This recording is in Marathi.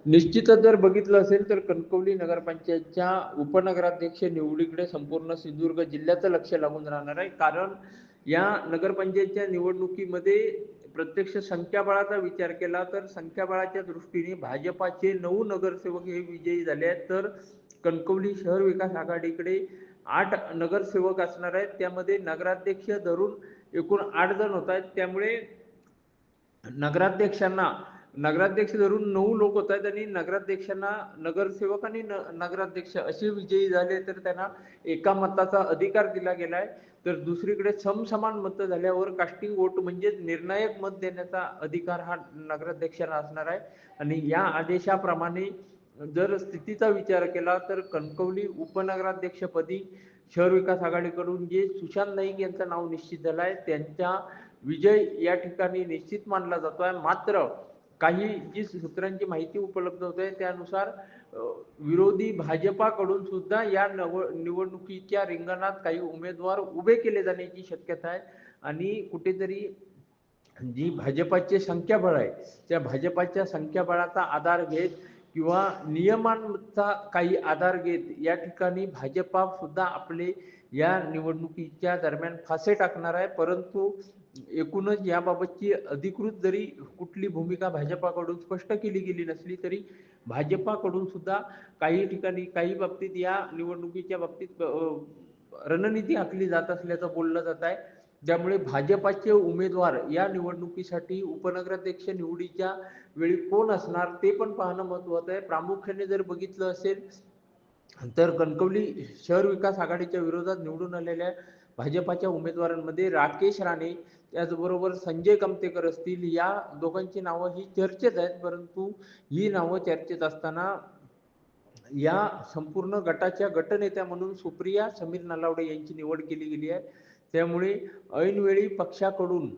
निश्चितच जर बघितलं असेल तर कणकवली नगरपंचायतच्या उपनगराध्यक्ष निवडीकडे संपूर्ण सिंधुदुर्ग जिल्ह्याचं लक्ष लागून राहणार आहे. कारण या नगरपंचायतच्या निवडणुकीमध्ये प्रत्यक्ष संख्याबळाचा विचार केला तर संख्याबळाच्या दृष्टीने भाजपाचे 9 नगरसेवक हे विजयी झाले आहेत. तर कणकवली शहर विकास आघाडीकडे 8 नगरसेवक असणार आहेत. त्यामध्ये नगराध्यक्ष धरून एकूण 8 जण होत आहेत. त्यामुळे नगराध्यक्षांना नगराध्यक्ष धरून 9 लोक होत आहेत आणि नगराध्यक्षांना नगरसेवक आणि नगराध्यक्ष असे विजयी झाले तर त्यांना एका मताचा अधिकार दिला गेलाय. तर दुसरीकडे समसमान मतं झाल्यावर कास्टिंग वोट म्हणजे निर्णायक मत देण्याचा अधिकार हा नगराध्यक्षांना असणार आहे. आणि या आदेशाप्रमाणे जर स्थितीचा विचार केला तर कणकवली उपनगराध्यक्षपदी शहर विकास आघाडीकडून जे सुशांत नाईक यांचं नाव निश्चित झालं आहे त्यांचा विजय या ठिकाणी निश्चित मानला जातोय. मात्र काही जी सूत्रांची माहिती उपलब्ध होते त्यानुसार विरोधी भाजपाकडून सुद्धा या निवडणुकीच्या रिंगणात काही उमेदवार उभे केले जाण्याची शक्यता आहे. आणि कुठेतरी जी भाजपाचे संख्याबळ आहे त्या भाजपाच्या संख्याबळाचा आधार घेत किंवा नियमांचा काही आधार घेत या ठिकाणी भाजपा सुद्धा आपले या निवडणुकीच्या दरम्यान फासे टाकणार आहे. परंतु एकूणच याबाबतची अधिकृत जरी कुठली भूमिका भाजपाकडून स्पष्ट केली गेली नसली तरी भाजपाकडून सुद्धा काही ठिकाणी काही बाबतीत या निवडणुकीच्या बाबतीत रणनीती आखली जात असल्याचं बोललं जात आहे. त्यामुळे भाजपाचे उमेदवार या निवडणुकीसाठी उपनगराध्यक्ष निवडीच्या वेळी कोण असणार ते पण पाहणं महत्त्वाचं आहे. प्रामुख्याने जर बघितलं असेल तर कणकवली शहर विकास आघाडीच्या विरोधात निवडून आलेल्या भाजपाच्या उमेदवारांमध्ये राकेश राणे त्याचबरोबर संजय कमतेकर असतील या दोघांची नावं ही चर्चेत आहेत. परंतु ही नावं चर्चेत असताना या संपूर्ण गटाच्या गटनेत्या म्हणून सुप्रिया समीर नलावडे यांची निवड केली गेली आहे. त्यामुळे ऐनवेळी पक्षाकडून